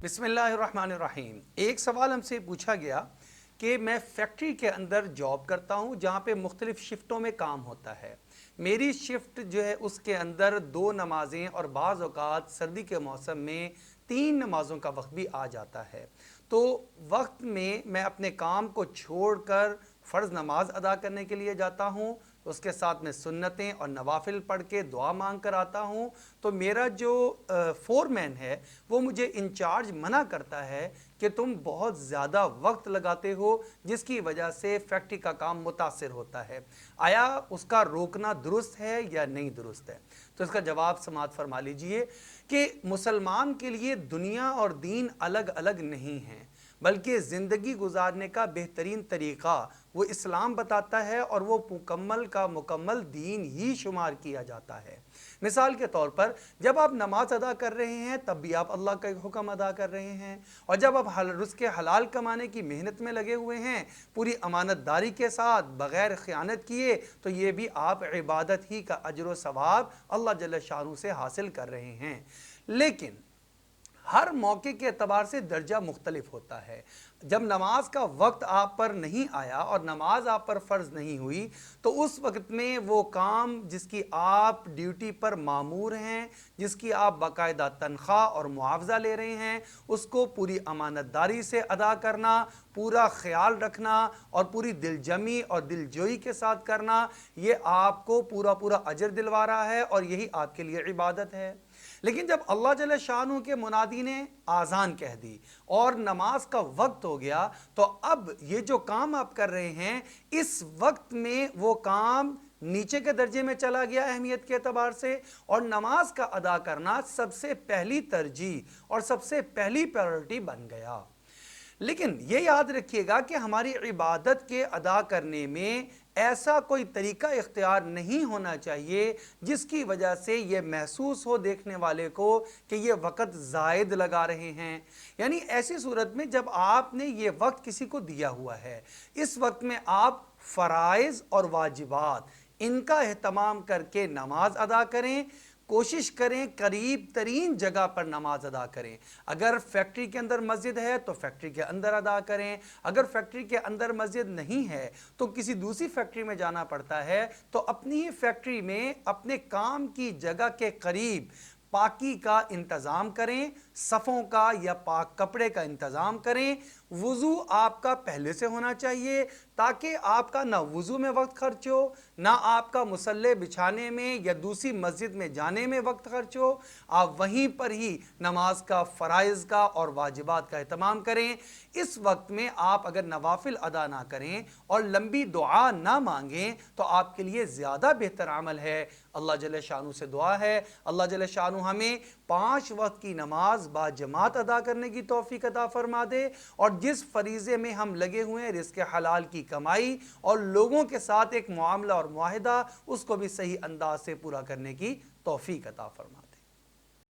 बिस्मिल्लाहिर्रहमानिर्रहीम। एक सवाल हमसे पूछा गया कि मैं फैक्ट्री के अंदर जॉब करता हूँ जहाँ पे मुख्तलिफ़ शिफ्टों में काम होता है। मेरी शिफ्ट जो है उसके अंदर 2 नमाज़ें और बाज़ औक़ात सर्दी के मौसम में 3 नमाज़ों का वक्त भी आ जाता है। तो वक्त में मैं अपने काम को छोड़कर फ़र्ज़ नमाज अदा करने के लिए जाता हूँ, उसके साथ में सुन्नतें और नवाफिल पढ़ के दुआ मांग कर आता हूँ। तो मेरा जो फोरमैन है वो मुझे इंचार्ज मना करता है कि तुम बहुत ज़्यादा वक्त लगाते हो, जिसकी वजह से फैक्ट्री का काम मुतासिर होता है। आया उसका रोकना दुरुस्त है या नहीं दुरुस्त है? तो इसका जवाब समाअत फरमा लीजिए कि मुसलमान के लिए दुनिया और दीन अलग अलग नहीं हैं, बल्कि ज़िंदगी गुजारने का बेहतरीन तरीक़ा वो इस्लाम बताता है और वो मुकम्मल का मुकम्मल दीन ही शुमार किया जाता है। मिसाल के तौर पर जब आप नमाज अदा कर रहे हैं तब भी आप अल्लाह का एक हुक्म अदा कर रहे हैं, और जब आप रुज़्क़ हलाल कमाने की मेहनत में लगे हुए हैं पूरी अमानतदारी के साथ बग़ैर ख़यानत किए, तो ये भी आप इबादत ही का अजर व सवाब अल्लाह जल्ल शानहू से हासिल कर रहे हैं। लेकिन हर मौके के एतबार से दर्जा मुख्तलिफ होता है। जब नमाज का वक्त आप पर नहीं आया और नमाज आप पर फ़र्ज़ नहीं हुई, तो उस वक्त में वो काम जिसकी आप ड्यूटी पर मामूर हैं, जिसकी आप बाकायदा तनख्वाह और मुआवजा ले रहे हैं, उसको पूरी अमानतदारी से अदा करना, पूरा ख्याल रखना और पूरी दिलजमी और दिलजोई के साथ करना, ये आपको पूरा पूरा अजर दिलवा रहा है और यही आपके लिए इबादत है। लेकिन जब अल्लाह जल्ल शानहू के मुनादी ने आज़ान कह दी और नमाज का वक्त हो गया, तो अब ये जो काम आप कर रहे हैं इस वक्त में वो काम नीचे के दर्जे में चला गया अहमियत के एतबार से, और नमाज का अदा करना सबसे पहली तरजीह और सबसे पहली प्रायोरिटी बन गया। लेकिन ये याद रखिएगा कि हमारी इबादत के अदा करने में ऐसा कोई तरीका इख्तियार नहीं होना चाहिए जिसकी वजह से ये महसूस हो देखने वाले को कि ये वक्त ज़ायद लगा रहे हैं। यानी ऐसी सूरत में जब आपने ये वक्त किसी को दिया हुआ है, इस वक्त में आप फ़राइज़ और वाजिबात इनका एहतमाम करके नमाज अदा करें। कोशिश करें करीब तरीन जगह पर नमाज अदा करें। अगर फैक्ट्री के अंदर मस्जिद है तो फैक्ट्री के अंदर अदा करें, अगर फैक्ट्री के अंदर मस्जिद नहीं है तो किसी दूसरी फैक्ट्री में जाना पड़ता है, तो अपनी ही फैक्ट्री में अपने काम की जगह के करीब पाकी का इंतज़ाम करें, सफ़ों का या पाक कपड़े का इंतज़ाम करें। वज़ू आपका पहले से होना चाहिए ताकि आपका ना वज़ू में वक्त खर्च हो, ना आपका मुसल्ले बिछाने में या दूसरी मस्जिद में जाने में वक्त खर्च हो। आप वहीं पर ही नमाज का, फ़राइज़ का और वाजिबात का एहतमाम करें। इस वक्त में आप अगर नवाफिल अदा ना करें और लंबी दुआ ना मांगें तो आपके लिए ज़्यादा बेहतर अमल है। अल्लाह जल्ल शानहू से दुआ है अल्लाह जल्ल शानहू हमें 5 वक्त की नमाज बाजमात अदा करने की तौफीक अता फरमा दे, और जिस फरीज़े में हम लगे हुए हैं रिज़्क़ हलाल की कमाई और लोगों के साथ एक मुआमला और मुआहिदा, उसको भी सही अंदाज से पूरा करने की तौफीक अता फरमा दे।